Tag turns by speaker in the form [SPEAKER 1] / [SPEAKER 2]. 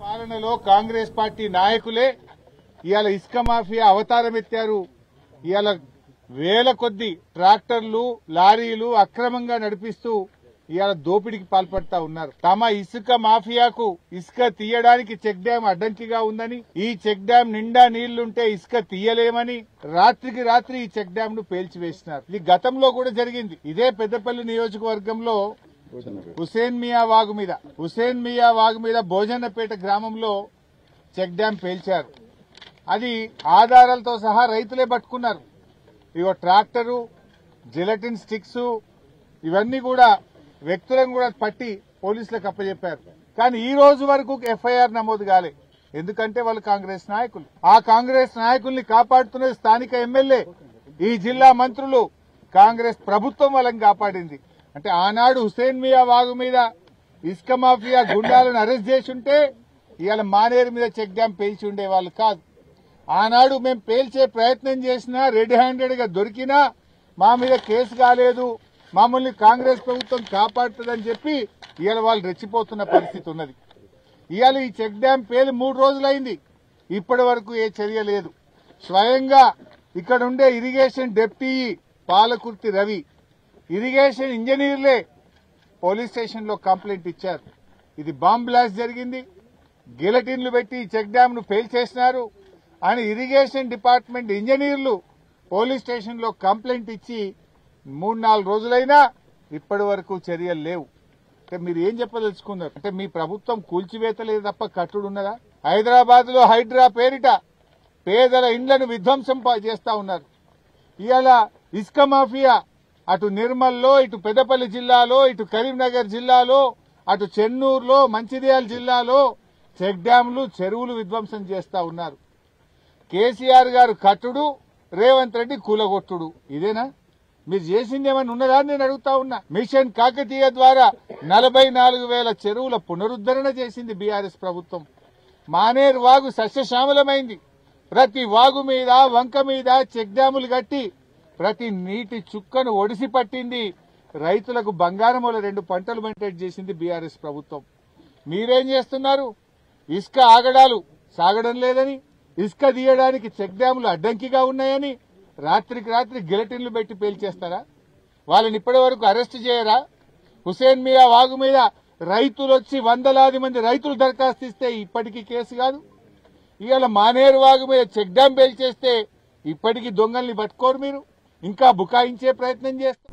[SPEAKER 1] పాలనలో కాంగ్రెస్ పార్టీ నాయకులే ఇవాళ ఇసుక మాఫియా అవతారం ఎత్తారు. ఇవాళ వేల కొద్ది ట్రాక్టర్లు లారీలు అక్రమంగా నడిపిస్తూ ఇవాళ దోపిడీకి పాల్పడతా ఉన్నారు. తమ ఇసుక మాఫియాకు ఇసుక తీయడానికి చెక్ డ్యాం అడ్డంకిగా ఉందని, ఈ చెక్ డ్యాం నిండా నీళ్లుంటే ఇసుక తీయలేమని రాత్రికి రాత్రి ఈ చెక్ డ్యాం ను పేల్చివేసినారు. ఇది గతంలో కూడా జరిగింది. ఇదే పెద్దపల్లి నియోజకవర్గంలో హుసేన్ మియా వాగు మీద భోజన్నపేట గ్రామంలో చెక్ డ్యాం పేల్చారు. అది ఆధారాలతో సహా రైతులే పట్టుకున్నారు. ఇగో ట్రాక్టరు, జిలటిన్ స్టిక్స్ ఇవన్నీ కూడా వ్యక్తులను కూడా పట్టి పోలీసులకు అప్పచెప్పారు. కానీ ఈ రోజు వరకు ఎఫ్ఐఆర్ నమోదు కాలే. ఎందుకంటే వాళ్ళు కాంగ్రెస్ నాయకులు. ఆ కాంగ్రెస్ నాయకుల్ని కాపాడుతున్నది స్థానిక ఎమ్మెల్యే, ఈ జిల్లా మంత్రులు. కాంగ్రెస్ ప్రభుత్వం వాళ్ళని కాపాడింది. అంటే ఆనాడు హుసేన్ మియా వాగు మీద ఇసుక మాఫియా గుండాలను అరెస్ట్ చేసి ఉంటే ఇవాళ మానేరు మీద చెక్ డ్యాం పేల్చి ఉండేవాళ్ళు కాదు. ఆనాడు మేము పేల్చే ప్రయత్నం చేసినా, రెడ్ హ్యాండెడ్ గా దొరికినా మా మీద కేసు కాలేదు, మమ్మల్ని కాంగ్రెస్ ప్రభుత్వం కాపాడుతుందని చెప్పి ఇవాళ వాళ్ళు రెచ్చిపోతున్న పరిస్థితి ఉన్నది. ఇవాళ ఈ చెక్ డ్యాం పేలి 3 రోజులైంది. ఇప్పటి వరకు ఏ చర్య లేదు. స్వయంగా ఇక్కడ ఉండే irrigation deputy Palakurthi Ravi, irrigation ఇంజనీర్లే పోలీస్ స్టేషన్ లో కంప్లైంట్ ఇచ్చారు. ఇది బాంబ్ బ్లాస్ట్ జరిగింది, గిలటిన్లు పెట్టి చెక్ డ్యాం ను పేల్చేసినారు అని ఇరిగేషన్ డిపార్ట్మెంట్ ఇంజనీర్లు పోలీస్ స్టేషన్ లో కంప్లైంట్ ఇచ్చి 3-4 రోజులైనా ఇప్పటి వరకు చర్యలు లేవు. అంటే మీరు ఏం చెప్పదలుచుకున్నారు? అంటే మీ ప్రభుత్వం కూల్చివేతలేదు తప్ప కట్టుడు ఉన్నదా? హైదరాబాద్ లో హైడ్రా పేరిట పేదల ఇండ్లను విధ్వంసం చేస్తా ఉన్నారు. ఇవాళ ఇసుక మాఫియా అటు నిర్మల్లో, ఇటు పెద్దపల్లి జిల్లాలో, ఇటు కరీంనగర్ జిల్లాలో, అటు చెన్నూరులో, మంచిర్యాల జిల్లాలో చెక్ డ్యాంలు, చెరువులు విధ్వంసం చేస్తా ఉన్నారు. కేసీఆర్ గారు కట్టుడు, రేవంత్ రెడ్డి కూలగొట్టుడు. ఇదేనా మీరు చేసింది? ఏమైనా ఉన్నదా నేను అడుగుతా ఉన్నా. మిషన్ కాకతీయ ద్వారా 44,000 చెరువుల పునరుద్దరణ చేసింది బీఆర్ఎస్ ప్రభుత్వం. మానేరు వాగు సస్యశ్యామలమైంది. ప్రతి వాగు మీద, వంక మీద చెక్ డ్యాములు కట్టి ప్రతి నీటి చుక్కను ఒడిసి పట్టింది. రైతులకు బంగారముల 2 పంటలు పంటేట్ చేసింది బీఆర్ఎస్ ప్రభుత్వం. మీరేం చేస్తున్నారు? ఇసుక ఆగడాలు సాగడం లేదని, ఇసుక తీయడానికి చెక్ డ్యాములు అడ్డంకిగా ఉన్నాయని రాత్రికి రాత్రి గిలటిన్లు పెట్టి పేల్చేస్తారా? వాళ్ళని ఇప్పటి వరకు అరెస్ట్ చేయరా? హుసేన్ మియా వాగు మీద రైతులు వచ్చి వందలాది మంది రైతులు దరఖాస్తు ఇస్తే ఇప్పటికీ కేసు కాదు. ఇవాళ మానేరు వాగు మీద చెక్ డ్యాం పేల్చేస్తే ఇప్పటికీ దొంగల్ని పట్టుకోరు. మీరు ఇంకా బుకాయించే ప్రయత్నం చేస్తారు.